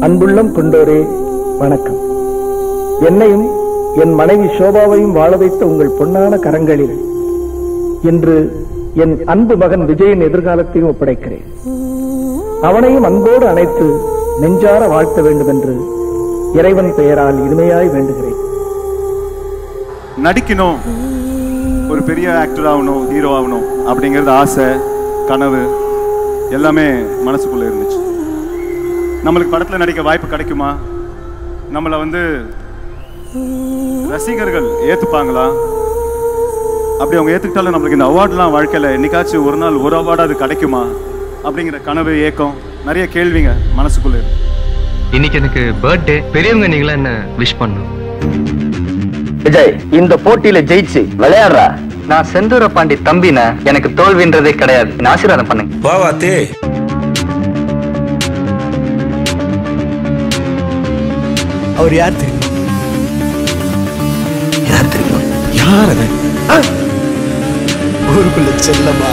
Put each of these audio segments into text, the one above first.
அன்புள்ளம் கொண்டோரே வணக்கம். என்னையும் என் மனைவி சோபாவையும் வாழ வைத்த உங்கள் பொன்னான கரங்களில் இன்று என் அன்பு மகன் விஜயின் எதிர்காலத்தையும் ஒப்படைக்கிறேன். அவனையும் அன்போடு அணைத்து நெஞ்சார வாழ்த்த வேண்டும் என்று இறைவன் பெயரால் இனிமையாய் வேண்டுகிறேன். நடிக்கணும், ஒரு பெரிய ஆக்டர் ஆகணும், ஹீரோ ஆகணும் அப்படிங்கிறது ஆசை, கனவு எல்லாமே மனசுக்குள்ள இருந்துச்சு. நம்மளுக்கு படத்தில் நடிக்க வாய்ப்பு கிடைக்குமா, நம்மளை ரசிகர்கள் ஏற்றுப்பாங்களா, அப்படி அவங்க ஏற்றுக்கிட்டாலும் நம்மளுக்கு இந்த அவார்ட்லாம் வாழ்க்கையில் என்னைக்காச்சும் ஒரு நாள் ஒரு அவார்டு அது கிடைக்குமா அப்படிங்கிற கனவு, ஏக்கம், நிறைய கேள்விங்க மனசுக்குள்ள இருக்கு. இன்னைக்கு எனக்கு பர்த்டே. பெரியவங்க நீங்களா என்ன விஷ் பண்ணும். விஜய், இந்த போட்டியில ஜெயிச்சு விளையாடுறா. நான் செந்தூர பாண்டி தம்பின, எனக்கு தோல்வின்றதே கிடையாது. ஆசீர்வாதம் பண்ணுங்க. பாவாத்தே, அவர் யார் தெரியும்? யார் தெரியும்? யார் அது? ஊருக்குள்ள செல்லமா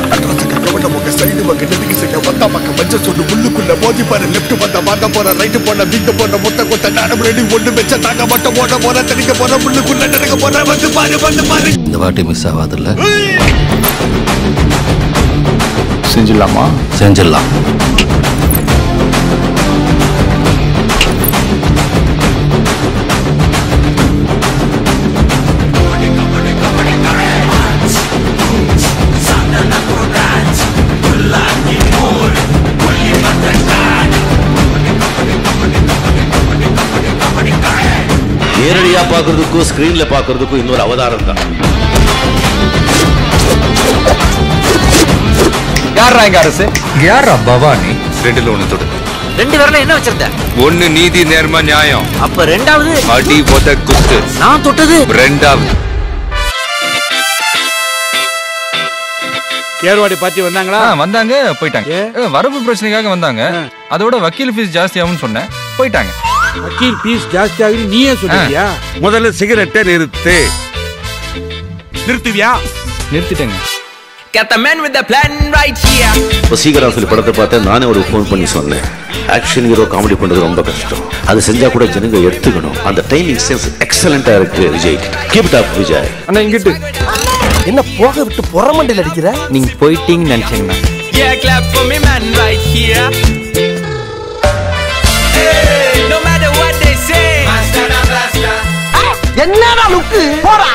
கவட்ட பக்க சைடு பக்க நெடுக்கு சைடு வந்தா பக்க மஞ்சள் சொல்லு உள்ளுக்குள்ள மோதி பாரு. லெஃப்ட் வந்தா வாங்க போற, ரைட்டு போன வீங்க போன, முட்டை கொத்த நாடம் ரெடி ஒண்ணு வச்ச தாங்க மட்டும் ஓட போற, தனிக்க போற, உள்ளுக்குள்ள நடக்க போற. வந்து பாரு. இந்த வாட்டி மிஸ் ஆகாதுல்ல. செஞ்சிடலாமா? செஞ்சிடலாம். நேரடியா பாக்குறதுக்கும் ஸ்கிரீன்ல பாக்குறதுக்கும் இன்னொரு அவதாரம் தான். யாரா எங்க அரசு? யாரா பவானி? ரெண்டுல ஒண்ணு தொடு. ரெண்டு பேர்ல என்ன வச்சிருந்த? ஒண்ணு நீதி நேர்மை நியாயம். அப்ப ரெண்டாவது அடி போத குத்து. நான் தொட்டது ரெண்டாவது. ஏர்வாடி பார்ட்டி வந்தாங்களா? வந்தாங்க, போயிட்டாங்க. வரவு பிரச்சனைக்காக வந்தாங்க. அதோட வக்கீல் ஃபீஸ் ஜாஸ்தி ஆகும்னு சொன்னேன், போயிட்டாங்க. வக்கீல் ஃபீஸ் ஜாஸ்தி ஆகுது நீயே சொல்றியா? முதல்ல சிகரெட்டை நிறுத்துவியா? நிறுத்திட்டேங்க. Get the man with the plan right here. சீக்கிரம் சொல்லி படத்தை பார்த்தேன். நானே ஒரு ஃபோன் பண்ணி சொன்னேன், ஆக்ஷன் ஹீரோ காமெடி பண்றது ரொம்ப கஷ்டம், அது செஞ்சா கூட ஜனங்க எடுத்துக்கணும். அந்த டைமிங் சென்ஸ் எக்ஸலண்டா இருக்கு Vijay. Keep it up Vijay. அண்ணா இங்கிட்டு என்ன போக விட்டு பொறமண்டையில் அடிக்கிற? நீங்க போயிட்டீங்கன்னு நினைச்சீங்கண்ணா. Yeah, clap for me man right here. Hey, no matter what they say. Master and blaster. என்னடா லுக்கு போடா.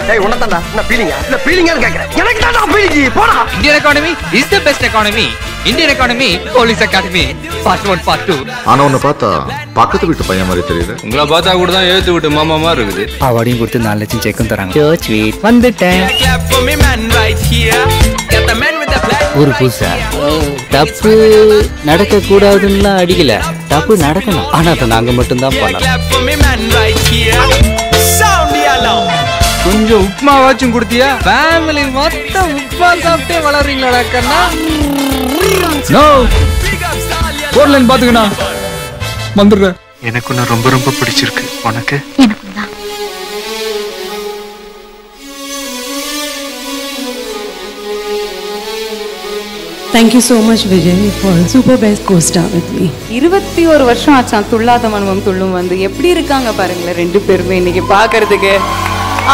டேய் உனதான்டா என்ன பீலிங்கா? இல்ல பீலிங்கான்னு கேக்குறேன். எனக்கு தான் பீலிங்கி போடா. Indian economy is the best economy. Indian economy, police academy, part 1, part 2. ஆனா உன்னை பார்த்தா பக்கத்து வீட்டு பையன் மாதிரி தெரியுது. உங்களை பார்த்தா கூட தான் ஏத்து விட்டு மாமா மாதிரி இருக்குது. அவார்டையும் கொடுத்து 4 லட்சம் செக்கும் தராங்க. ஸ்வீட் வந்துட்டேன். Yeah, clap for me man right here. Get the man with the plan. ஒரு புதுசா தப்பு நடக்க கூடாதுன்னு அடிக்கல, தப்பு நடக்கணும். ஆனா அதை நாங்க மட்டும் தான் பண்ணலாம். Clap for me man right here. Sound the alarm. கொஞ்சம் உப்மா வாச்சும் கொடுத்தியா? ஃபேமிலி மொத்தம் உப்மா சாப்பிட்டே வளர்றீங்களா கண்ணா? நோ போர்லைன் பாத்துக்கண்ணா, வந்துடுறேன். எனக்கு ஒன்று ரொம்ப ரொம்ப பிடிச்சிருக்கு. உனக்கு? எனக்கும் தான். Thank you so much Vijay for super best co-star with me. 21 வருஷம் ஆச்சான் துள்ளாத மனமும் துள்ளும் வந்து. எப்படி இருக்காங்க பாருங்களேன் ரெண்டு பேருமே இன்னைக்கு பாக்குறதுக்கு.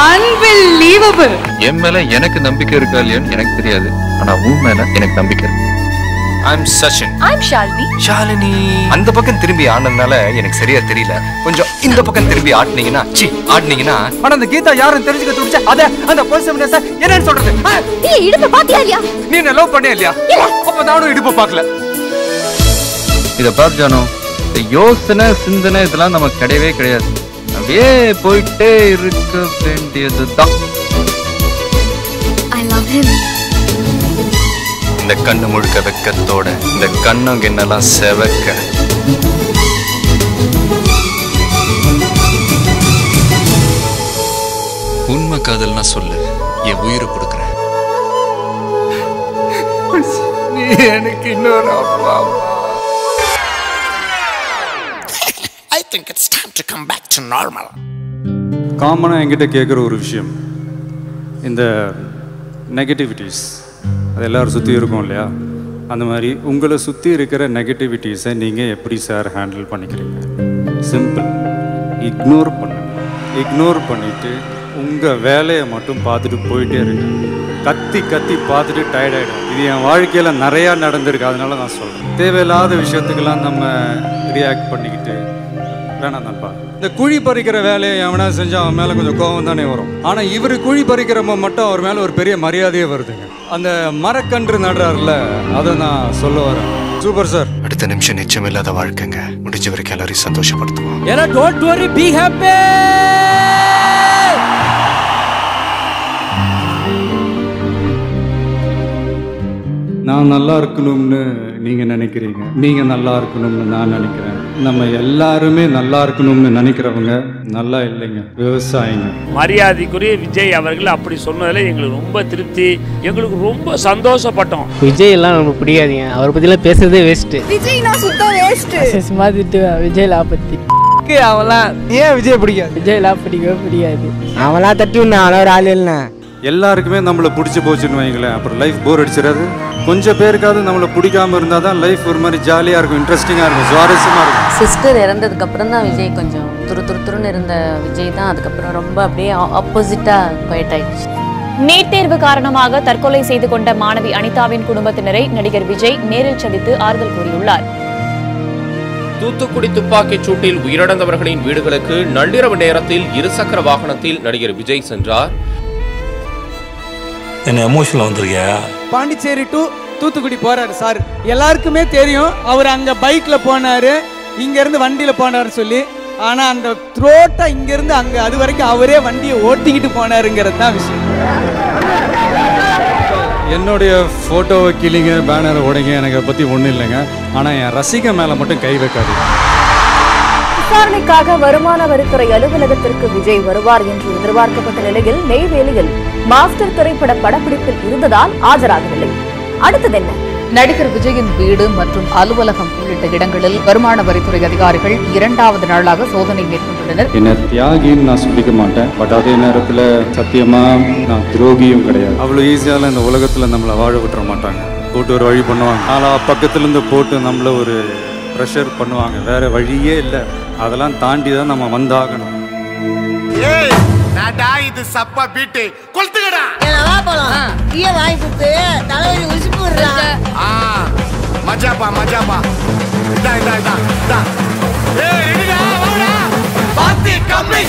Unbelievable. என் மேல எனக்கு நம்பிக்கை இருக்கா இல்லையான்னு எனக்கு தெரியாது, ஆனா உன் மேல எனக்கு நம்பிக்கை இருக்கு. I'm Sachin. I'm Shalini. Shalini. அந்த பக்கம் திரும்பி ஆடுனதுனால எனக்கு சரியா தெரியல. கொஞ்சம் இந்த பக்கம் திரும்பி ஆடுனீங்கன்னா ஆனா அந்த கீதா யாரும் தெரிஞ்சுக்க துடிச்சா அத அந்த பர்சனஸ் என்னன்னு சொல்றது? நீ இடுப்பு பாத்தியா இல்லையா? நீ என்ன லவ் பண்ணியா இல்லையா? அப்ப நானும் இடுப்பு பார்க்கல. இத பார் ஜானு, யோசனை சிந்தனை இதெல்லாம் நமக்கு கிடையவே கிடையாது. அப்படியே போயிட்டே இருக்க வேண்டியதுதான். I love him. இந்த கண்ணு முழுக்க வெக்கத்தோட இந்த கண்ணுங்க என்னெல்லாம் செவக்க. உண்மை காதல்னா சொல்லு, என் உயிரை கொடுக்குறேன். நீ எனக்கு இன்னொரு அப்பா. I think it's time to come back to normal. காமனாக என்கிட்ட கேட்குற ஒரு விஷயம், இந்த நெகட்டிவிட்டிஸ் அது எல்லோரும் சுற்றி இருக்கும் இல்லையா, அந்த மாதிரி உங்களை சுற்றி இருக்கிற நெகட்டிவிட்டிஸை நீங்கள் எப்படி சார் ஹேண்டில் பண்ணிக்கிறீங்க? சிம்பிள், இக்னோர் பண்ணுங்க. இக்னோர் பண்ணிவிட்டு உங்கள் வேலையை மட்டும் பார்த்துட்டு போயிட்டே இருக்கு. கத்தி கத்தி பார்த்துட்டு டயர்ட் ஆகிடும். இது என் வாழ்க்கையில் நிறையா நடந்திருக்கு, அதனால நான் சொல்கிறேன். தேவையில்லாத விஷயத்துக்கெல்லாம் நம்ம ரியாக்ட் பண்ணிக்கிட்டு வேணாம் தான்ப்பா. இந்த குழி பறிக்கிற வேலையை எவனா செஞ்சால் அவன் மேலே கொஞ்சம் கோபம் தானே வரும். ஆனால் இவர் குழி பறிக்கிறப்ப மட்டும் அவர் மேலே ஒரு பெரிய மரியாதையே வருதுங்க. அந்த மரக்கன்று நடுறாருல, அதை நான் சொல்ல வரேன். Super sir. அடுத்த நிமிஷம் நிச்சயம் இல்லாத வாழ்க்கைங்க. முடிஞ்ச வரைக்கும் எல்லாரையும் சந்தோஷப்படுத்துவோம். ஏன்னா டோன்ட் வரி, பி ஹாப்பி. நான் நல்லா இருக்கணும்னு நீங்கள் நினைக்கிறீங்க, நீங்கள் நல்லா இருக்கணும்னு நான் நினைக்கிறேன். நம்ம எல்லாருமே நல்லா இருக்கணும்னு நினைக்கிறவங்க நல்லா இல்லைங்க, விவசாயிங்க. மரியாதைக்குரிய விஜய் அவர்கள் அப்படி சொன்னதில் எங்களுக்கு ரொம்ப திருப்தி, எங்களுக்கு ரொம்ப சந்தோஷப்பட்டோம். விஜய் எல்லாம் நமக்கு பிடிக்காதீங்க, அவரை பற்றிலாம் பேசுறதே வேஸ்ட்டு. விஜய் நான் சுத்தம் வேஸ்ட்டு. சும்மா திட்டுவேன் விஜய் பற்றி. அவன்லாம் ஏன் விஜய் பிடிக்காது? விஜய்லாம் பிடிக்கவே பிடிக்காது. அவன்லாம் தட்டி விடணும், அவன் ஒரு ஆள் இல்லைண்ணா. எல்லாருக்குமே நம்மளை பிடிச்சி போச்சுன்னு வைங்களேன், அப்புறம் லைஃப் போர் அடிச்சிடாது. கொஞ்சம் பேருக்காவது நம்மளை பிடிக்காம இருந்தால் தான் லைஃப் ஒரு மாதிரி ஜாலியாக இருக்கும், இன்ட்ரெஸ்டிங்காக இருக்கும், சுவாரஸ்யமாக இருக்கும். சிஸ்டர் இறந்ததுக்கு அப்புறம் தான் விஜய் கொஞ்சம் துருன்னு இருந்த விஜய் தான் அதுக்கப்புறம் ரொம்ப அப்படியே ஆப்போசிட்டாக குவைட் ஆயிடுச்சு. நீட் தேர்வு காரணமாக தற்கொலை செய்து கொண்ட மாணவி அனிதாவின் குடும்பத்தினரை நடிகர் விஜய் நேரில் சந்தித்து ஆறுதல் கூறியுள்ளார். தூத்துக்குடி துப்பாக்கிச் சூட்டில் உயிரிழந்தவர்களின் வீடுகளுக்கு நள்ளிரவு நேரத்தில் இருசக்கர வாகனத்தில் நடிகர் விஜய் சென்றார். என்ன எமோஷனல் வந்திருக்கியா? பாண்டிச்சேரி டு தூத்துக்குடி போறாரு சார். எல்லாருக்குமே தெரியும் அவர் அங்க பைக்ல போனாரு, இங்க இருந்து வண்டியில போனாரு சொல்லி. ஆனா அந்த த்ரோட்டா இங்க இருந்து அங்க அது வரைக்கும் அவரே வண்டியை ஓட்டிக்கிட்டு போனாருங்கிறது தான் விஷயம். என்னுடைய ஃபோட்டோவை கிளிங்க, பேனரை உடைங்க, எனக்கு பற்றி ஒன்றும் இல்லைங்க. ஆனால் என் ரசிகை மேலே மட்டும் கை வைக்காது. விசாரணைக்காக வருமான வரித்துறை அலுவலகத்திற்கு விஜய் வருவார் என்று எதிர்பார்க்கப்பட்ட நிலையில் நெய்வேலியில் மாஸ்டர் திரைப்பட படப்பிடிப்பில் இருந்ததால் ஆஜராகவில்லை. அடுத்தது என்ன? நடிகர் விஜயின் வீடு மற்றும் அலுவலகம் உள்ளிட்ட இடங்களில் வருமான வரித்துறை அதிகாரிகள் 2வது நாளாக சோதனை மேற்கொண்டுள்ளனர். என்ன தியாகின்னு நான் சொல்லிக்க மாட்டேன், பட் அதே நேரத்தில் சத்தியமா நான் துரோகியும் கிடையாது. அவ்வளோ ஈஸியால இந்த உலகத்தில் நம்மளை வாழ விட்டுற மாட்டாங்க. போட்டு ஒரு வழி பண்ணுவாங்க, ஆனால் பக்கத்துலேருந்து போட்டு நம்மளை ஒரு ப்ரெஷர் பண்ணுவாங்க. வேற வழியே இல்லை, அதெல்லாம் தாண்டி தான் நம்ம வந்தாகணும். இது சப்பா பீட்டு கொளுத்துக்கடா. வா போலாம். டீ வாங்கி கொடுத்து தலைவலி உசுப்பு விடுறா. மஜாப்பா மஜாப்பா. இதா இதா இதா இதா. ஏய் ரெடிடா வாடா. பாத்தி கம்மி.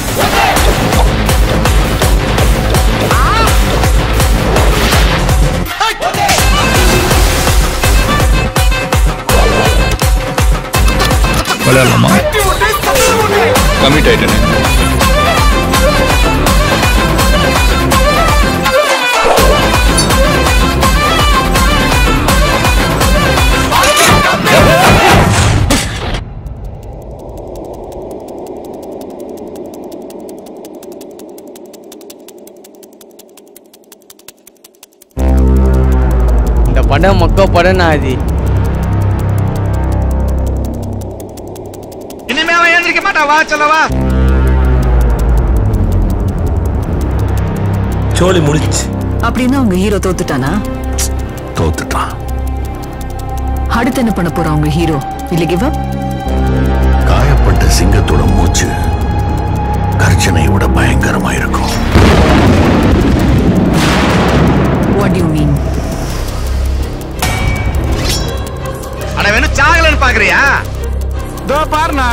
விளையாடலாமா? கமிட் ஆயிட்டேன். இந்த படம் மொக்க படம் அது. இனிமே அவன் எழுந்திருக்க மாட்டா. வா சொல்லவா. சோலி முடிச்சு. அப்படின்னா உங்க ஹீரோ தோத்துட்டானா? தோத்துட்டான். அடுத்து என்ன பண்ண போறான் உங்க ஹீரோ? இல்ல கிவ் அப்? காயப்பட்ட சிங்கத்தோட மூச்சு கர்ஜனை விட பயங்கரமா இருக்கும். What do you mean? அட வேணும் சாகலன்னு பாக்குறியா? தோ பாருண்ணா,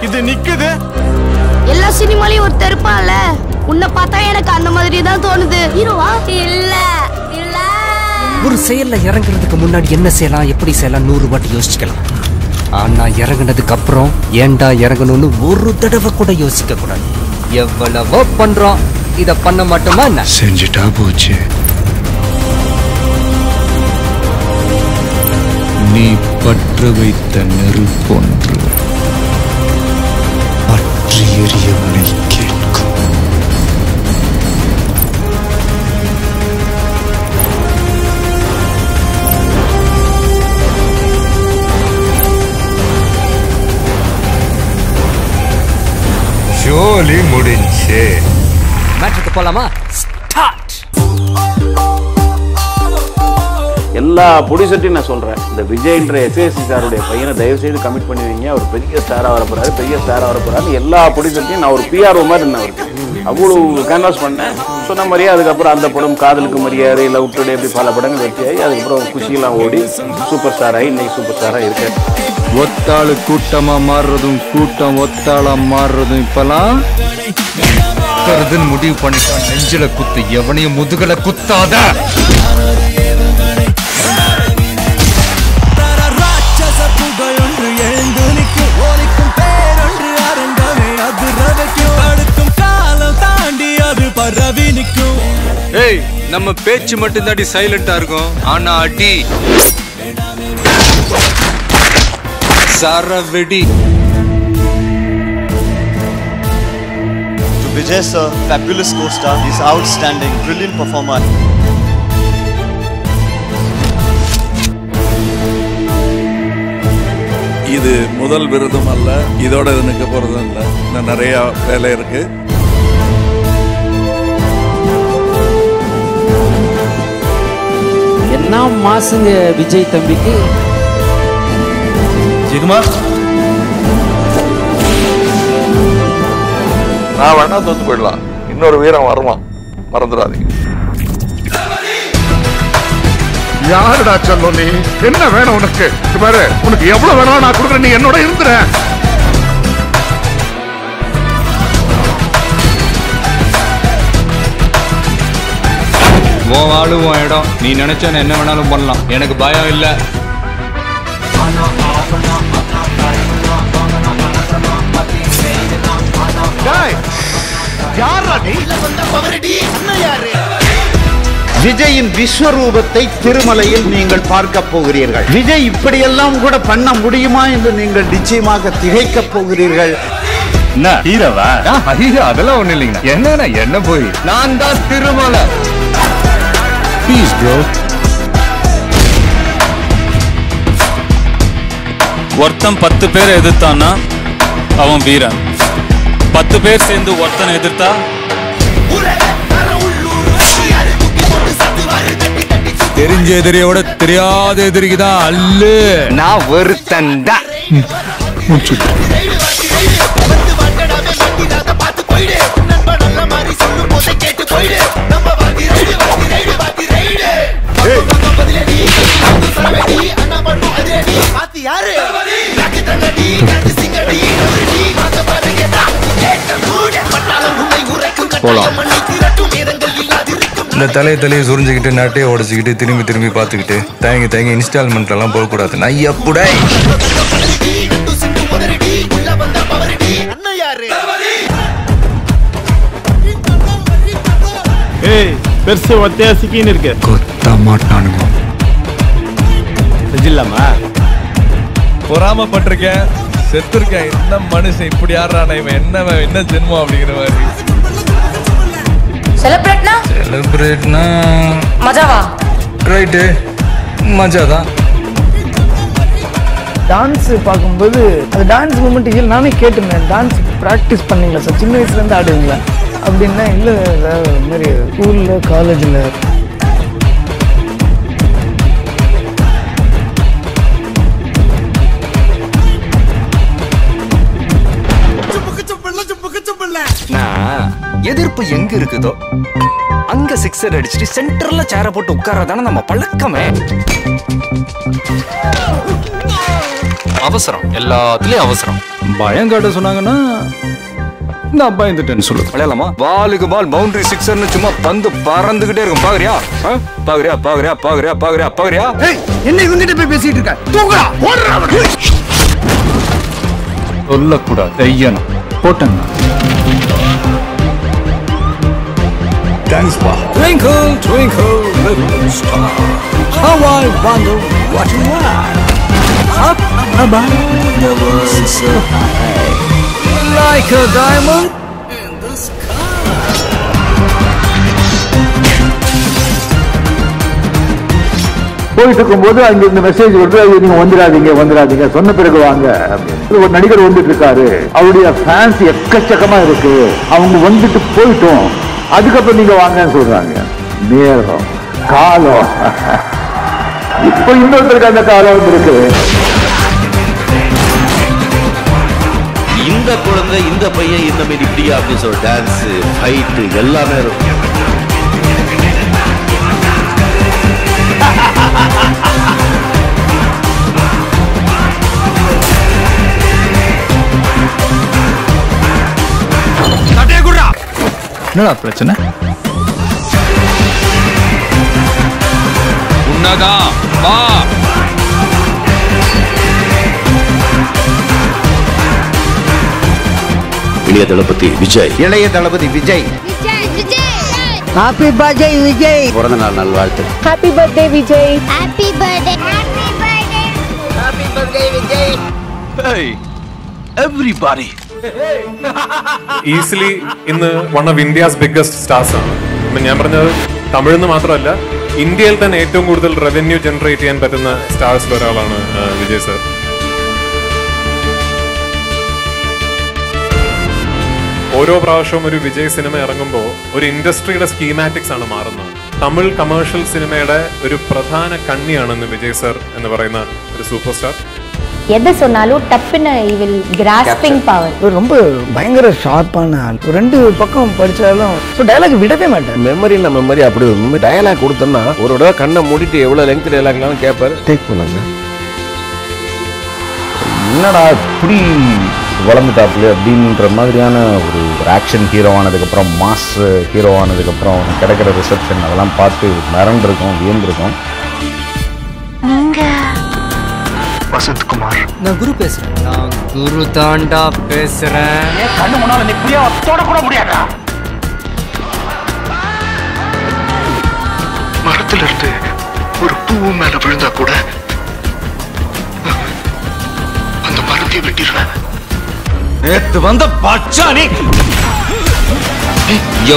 இது நிக்குது. எல்லா சினிமாலயும் ஒருத்தர் இருப்பான்ல, உன்னை பார்த்தா எனக்கு அந்த மாதிரி தான் தோணுது. ஹீரோவா? இல்ல இல்ல. ஒரு செயல்ல இறங்குறதுக்கு முன்னாடி என்ன செய்யலாம், எப்படி செய்யலாம் 100 வாட்டி யோசிக்கலாம். ஆனா இறங்குனதுக்கு அப்புறம் ஏன்டா இறங்கணும்னு ஒரு தடவை கூட யோசிக்க கூடாது. எவ்வளவோ பண்றோம், இத பண்ண மாட்டோமா? செஞ்சுட்டா போச்சு. நீ பற்ற வைத்த நெருப்பொன்று பற்றி எரியவனை கேட்கும். ஜோலி முடிஞ்சு. மேட்ருக்கு போலாமா? ஸ்டார்ட். எல்லா ப்ரொடியூசர்ட்டையும் நான் சொல்கிறேன், இந்த விஜய்ன்ற எஸ்ஏசி சாருடைய பையனை தயவுசெய்து கமிட் பண்ணிடுவீங்க, அவர் பெரிய ஸ்டாராக வரப்போறாரு, பெரிய ஸ்டாராக வரப்போறாரு. எல்லா ப்ரொடியூசர்ட்டையும் நான் ஒரு பிஆர்ஓ மாதிரி இருந்தேன் அவருக்கு. அவ்வளோ கேன்வாஸ் பண்ணேன். சொன்ன மாதிரியே அதுக்கப்புறம் அந்த படம் காதலுக்கு மரியாதை, லவ் டுடே, இப்படி பல படங்கள் வெற்றியாகி அதுக்கப்புறம் குஷியெல்லாம் ஓடி சூப்பர் ஸ்டார் ஆகி இன்னைக்கு சூப்பர் ஸ்டாராக இருக்கேன். ஒத்தாளு கூட்டமா மாறுறதும் கூட்டம் ஒத்தாளா மாறுறதும் இப்பெல்லாம் முடிவு பண்ணிட்டான். நெஞ்சில குத்து, எவனையும் முதுகல குத்தாத. ஏய், நம்ம பேச்சு மட்டும் தாண்டி சைலண்டா இருக்கும், ஆனா அடி சரவெடி. To Vijay sir, fabulous co-star, he's outstanding, brilliant performer. இது முதல் விருதும் அல்ல, இதோட இது நிற்க போறதும் இல்லை, இன்னும் நிறைய வேலை இருக்கு. என்ன மாசுங்க விஜய் தம்பிக்கு. ஜிகுமார், நான் வேணா தோத்து போயிடலாம், இன்னொரு வீரம் வருவான், மறந்துடாதீங்க. யாருடா சொல்லும் நீ? என்ன வேணும் உனக்கு? பாரு, உனக்கு எவ்வளவு வேணும் நான் கொடுக்குறேன், நீ என்னோட இருந்துற. உன் ஆளு உன் இடம், நீ நினைச்சா என்ன வேணாலும் பண்ணலாம், எனக்கு பயம் இல்லை. விஜயின் விஸ்வரூபத்தை திருமலையில் நீங்கள் பார்க்க போகிறீர்கள். விஜய் இப்படியெல்லாம் கூட பண்ண முடியுமா என்று நீங்கள் நிச்சயமாக திகைக்க போகிறீர்கள். அதெல்லாம் ஒண்ணு இல்லைங்க. என்ன போய் நான் தான் திருமலை. Peace, bro. ஒருத்தன் 10 பேரை எதிர்த்தான்னா அவன் வீரன். 10 பேர் சேர்ந்து ஒருத்தனை எதிர்த்தா தெரிஞ்ச எதிரியோட தெரியாத எதிரிக்கு தான் அல்லு. நான் ஒருத்தன் தான். இந்த தலையை சுரிஞ்சுக்கிட்டு நாட்டையே உடச்சிக்கிட்டு திரும்பி பார்த்துக்கிட்டு தயங்கி இன்ஸ்டால்மெண்ட்ல எல்லாம் போகக்கூடாது. நான் எப்பட பெருசு ஒத்தையா சிக்கின்னு இருக்கு. கொத்த மாட்டானுங்க. செஞ்சிடலாமா? பொறாமப்பட்டிருக்கேன், செத்துருக்கேன். என்ன மனுஷன் இப்படி ஆடுறான, இவன் என்ன ஜென்மம் அப்படிங்கிற மாதிரி. செலிப்ரேட்னா மஜாவா? ரைட்டு, மஜா தான். டான்ஸ் பார்க்கும்போது அது டான்ஸ் மூமெண்ட் நானே கேட்டிருந்தேன். டான்ஸ் ப்ராக்டிஸ் பண்ணீங்களா சார்? சின்ன வயசுலேருந்து ஆடுவீங்களா அப்படின்னா? இல்லை சார், இது மாதிரி ஸ்கூலில் காலேஜில். எதிர்ப்பு எங்க இருக்குதோ அங்க சிக்ஸர் அடிச்சுட்டு சென்டர்ல சேர போட்டு உட்காரதானே நம்ம பழக்கமே. அவசரம், எல்லாத்துலயும் அவசரம். பயம் காட்ட சொன்னாங்கன்னா நான் பயந்துட்டேன்னு சொல்லு. விளையாடலாமா? பாலுக்கு பால் பவுண்டரி சிக்ஸர்னு சும்மா பந்து பறந்துகிட்டே இருக்கும். பாக்குறியா பாக்குறியா பாக்குறியா பாக்குறியா பாக்குறியா பாக்குறியா? என்ன இவங்கிட்ட போய் பேசிட்டு இருக்க? தூக்குடா, போடுறா. சொல்லக்கூடாது, செய்யணும். போட்டேன். Thanks, pa. Twinkle, twinkle, little star, how I wonder what you are. Up above the world so high, like a diamond in the sky. போயிட்டு இருக்கும்போது அங்க இந்த மெசேஜ் வருது, நீங்க வந்துடாதீங்க, சொன்ன பிறகு வாங்க அப்படின்னு. ஒரு நடிகர் வந்துட்டு இருக்காரு, அவருடைய ஃபேன்ஸ் எக்கச்சக்கமா இருக்கு, அவங்க வந்துட்டு போயிட்டோம், அதுக்கப்புறம் நீங்க வாங்கன்னு சொல்றாங்க. நேரம் காலம் இப்போ இன்னொருத்தருக்கு அந்த காலம் வந்திருக்கு. இந்த குழந்தை இந்த பையன் இந்த மாதிரி இப்படியா அப்படின்னு சொல்ற டான்ஸ் ஃபைட் எல்லாமே இருக்கும். என்னடா பிரச்சனை? உன்னதான் வா. இளைய தளபதி விஜய். இளைய தளபதி விஜய். Happy birthday Vijay. பிறந்த நாள் நல்வாழ்த்து. Happy birthday Vijay. Happy birthday. Happy birthday. Happy birthday Vijay. Hey everybody. Easily ഇന്ന് one of India's biggest stars ആണ്. ഞാൻ പറഞ്ഞത് തമിഴിൽ നിന്ന് മാത്രമല്ല ഇന്ത്യയിൽ തന്നെ ഏറ്റവും കൂടുതൽ റവന്യൂ ജനറേറ്റ് ചെയ്യാൻ പറ്റുന്ന സ്റ്റാർസിൽ ഒരാളാണ് വിജയ് സർ. ഓരോ പ്രാവശ്യവും ഒരു വിജയ് സിനിമ ഇറങ്ങുമ്പോൾ ഒരു ഇൻഡസ്ട്രിയുടെ സ്കീമാറ്റിക്സ് ആണ് മാറുന്നത്. തമിഴ് കമേഴ്ഷ്യൽ സിനിമയുടെ ഒരു പ്രധാന കണ്ണിയാണെന്ന് വിജയ് സർ എന്ന് പറയുന്ന ഒരു സൂപ്പർ സ്റ്റാർ. எதை சொன்னாலும் டப்புன்னு இவில் கிராஸ்பிங் பவர். ரொம்ப பயங்கர ஷார்ப்பான ஆள். ரெண்டு பக்கம் படிச்சாலும் டயலாக் விடவே மாட்டேன். மெமரியில் மெமரி அப்படி ஒரு டயலாக் கொடுத்தோம்னா ஒரு தடவை கண்ணை மூடிட்டு எவ்வளோ லெங்க் டயலாக்லாம் கேட்பாரு. டேக் பண்ணாங்க என்னடா இப்படி வளர்ந்துட்டாப்புல அப்படின்ற மாதிரியான ஒரு ஆக்ஷன் ஹீரோ ஆனதுக்கப்புறம் மாஸ் ஹீரோ ஆனதுக்கப்புறம் கிடைக்கிற ரிசப்ஷன் அதெல்லாம் பார்த்து மிரண்டிருக்கோம், வியந்திருக்கோம். வசந்த்குமார். நான் குரு பேசுறேன். நான் குரு தாண்டா பேசுறேன். கண்ணு முன்னால நிக்கிறியா தொட கூட முடியாதா? மரத்துல இருந்து ஒரு பூ மேல விழுந்தா கூட அந்த மரத்தை வெட்டிடுவேன். நேத்து வந்த பச்சானி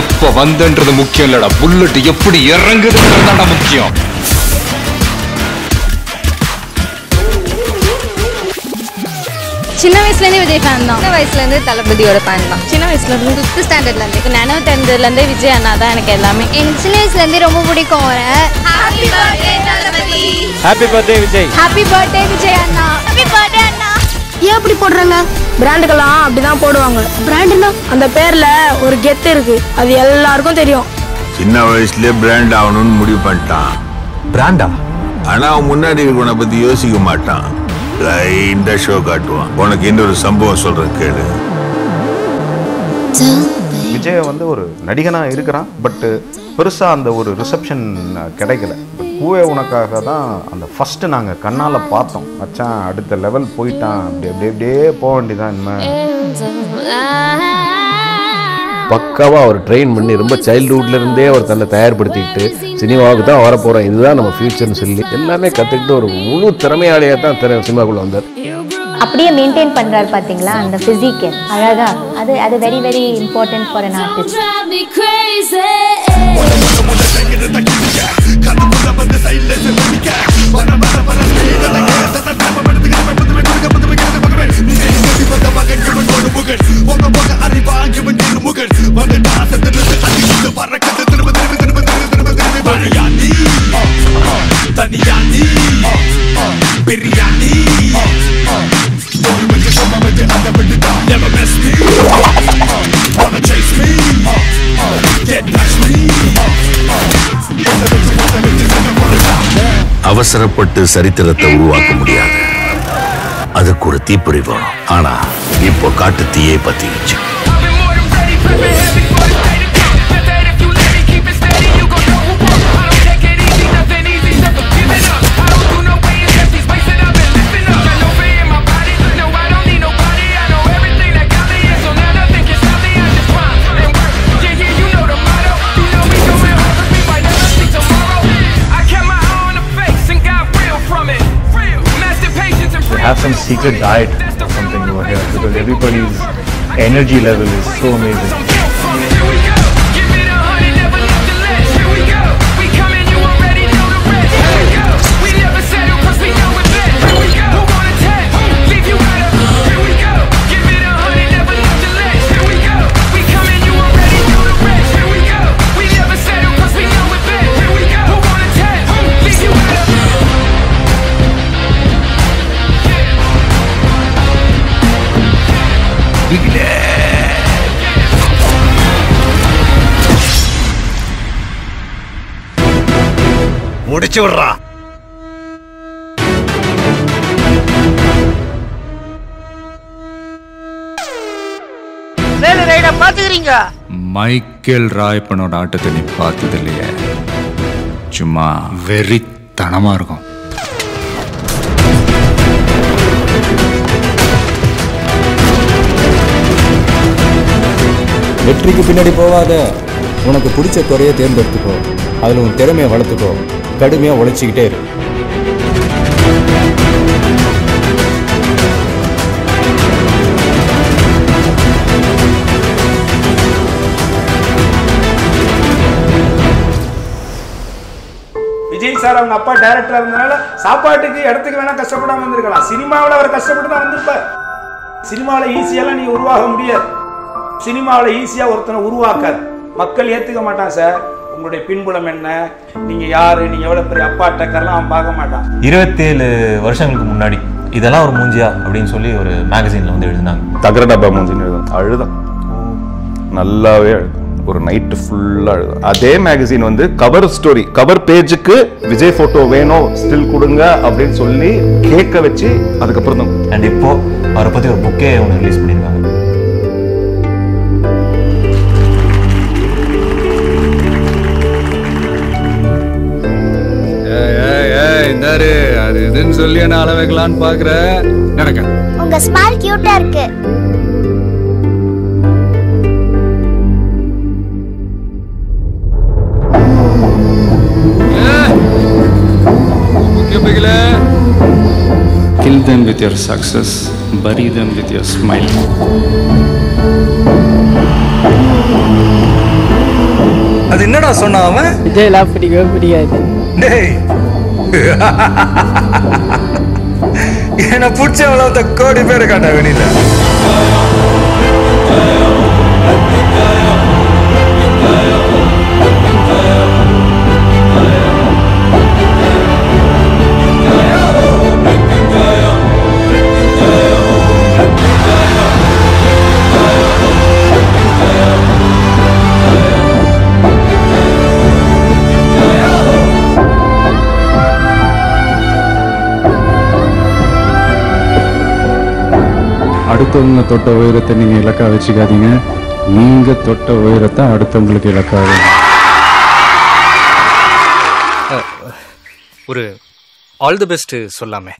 எப்ப வந்தன்றது முக்கியம் இல்லடா, புல்லட் எப்படி இறங்குதுன்றதுதான்டா முக்கியம். சின்ன வயசுலேருந்தே விஜய் ஃபேன் தான். சின்ன வயசுலேருந்து தளபதியோட ஃபேன் தான். சின்ன வயசுலேருந்து 5th ஸ்டாண்டர்ட்லேருந்து நானும் 10th விஜய் அண்ணா தான் எனக்கு எல்லாமே. எனக்கு சின்ன வயசுலேருந்து ரொம்ப பிடிக்கும் அவரை. ஹாப்பி பர்த்டே தளபதி. Happy birthday Vijay. Happy birthday Vijay அண்ணா. ஹாப்பி பர்த்டே அண்ணா. ஏன் அப்படி போடுறாங்க? பிராண்டுக்கெல்லாம் அப்படிதான் போடுவாங்க. பிராண்டுனா அந்த பேர்ல ஒரு கெத்து இருக்கு, அது எல்லாருக்கும் தெரியும். சின்ன வயசுல பிராண்ட் ஆகணும்னு முடிவு பண்ணிட்டான். பிராண்டா? ஆனா அவன் முன்னாடி இருக்கவனை பத்தி யோசிக்க மாட்டான். இந்த ஷோ காட்டுவான். உனக்கு இன்னொரு சம்பவம் சொல்றேன் கேளு. விஜய் வந்து ஒரு நடிகனாக இருக்கிறான், பட்டு பெருசாக அந்த ஒரு ரிசப்ஷன் கிடைக்கல. பூவே உனக்காக தான் அந்த ஃபஸ்ட்டு நாங்கள் கண்ணால் பார்த்தோம். மச்சான் அடுத்த லெவல் போயிட்டான், அப்படியே போக வேண்டியதான். இனிமேல் பக்காவாக அவர் ட்ரெயின் பண்ணி ரொம்ப சைல்டுஹுட்லேருந்தே அவர் தன்னை தயார்படுத்திக்கிட்டு சினிமாவுக்கு தான் வரப்போகிறோம், இதுதான் நம்ம ஃபியூச்சர்னு சொல்லி எல்லாமே கற்றுக்கிட்டு ஒரு முழு திறமையாளியாக தான் சினிமாக்குள்ளே வந்தார். அப்படியே மெயின்டைன் பண்றாரு பாத்தீங்களா அந்த பிசிக்கல் அழகா. அது very very important for an artist. அவசரப்பட்டு சரித்திரத்தை உருவாக்க முடியாது, அதுக்கு ஒரு தீப்பொறி வேணும். ஆனா இப்போ காட்டு தீயை பத்திச்சு. Have some secret diet or something over here because everybody's energy level is so amazing. முடிச்சு விடுறா. பாத்துக்கிறீங்க மைக்கேல் ராயப்பனோட ஆட்டத்தை நீ பார்த்தது இல்லையே, சும்மா வெறித்தனமா இருக்கும். வெற்றிக்கு பின்னாடி போகாத, உனக்கு பிடிச்ச துறையை தேர்ந்தெடுத்துக்கோ, அதில் உன் திறமையை வளர்த்துக்கோ, கடுமையாக உழைச்சிக்கிட்டே இரு. விஜய் சார் அவங்க அப்பா டைரக்டரா இருந்தனால சாப்பாட்டுக்கு இடத்துக்கு வேணா கஷ்டப்படாம வந்திருக்கலாம். சினிமாவில் அவர் கஷ்டப்பட்டு தான் வந்திருப்பார். சினிமாவில் ஈஸியெல்லாம் நீ உருவாக முடியாது. சினிமாவில் ஈஸியா ஒருத்தனை உருவாக்காது. மக்கள் ஏத்துக்க மாட்டான் சார். உங்களுடைய பின்புலம் என்ன, நீங்க யாரு, நீங்க எவ்வளவு பெரிய அப்பா டக்கர்லாம் அவன் பார்க்க மாட்டான். 27 வருஷங்களுக்கு முன்னாடி இதெல்லாம் ஒரு மூஞ்சியா அப்படின்னு சொல்லி ஒரு மேகசின்ல வந்து எழுதினாங்க. தகரடப்பா மூஞ்சின்னு எழுதும். அழுதான், நல்லாவே அழுது. ஒரு நைட்டு ஃபுல்லா அழுது. அதே மேகசின் வந்து கவர் ஸ்டோரி, கவர் பேஜுக்கு விஜய் போட்டோ வேணும், ஸ்டில் கொடுங்க அப்படின்னு சொல்லி கேட்க வச்சு அதுக்கப்புறம் தான். அண்ட் இப்போ அவரை பத்தி ஒரு புக்கே ஒன்று ரிலீஸ் பண்ணியிருக்காங்க. இந்தாரு, அது இதுன்னு சொல்லி என்ன அள வைக்கலான்னு பாக்குற. நடக்க உங்க ஸ்மைல் கியூட்டா இருக்கு. Kill them with your success, bury them with your smile. அது என்னடா சொன்னா அவன்? விஜய்லாம் பிடிக்கவே பிடிக்காது. டேய், என்ன பிடிச்ச அவ்வளோ கோடி பேரை காட்டா வெளியில. அடுத்தவங்க தொட்ட உயரத்தை நீங்க இலக்கா வச்சுக்காதீங்க, நீங்க தொட்ட உயரத்தை அடுத்தவங்களுக்கு இலக்காக. ஒரு ஆல் தி பெஸ்ட் சொல்லாமே.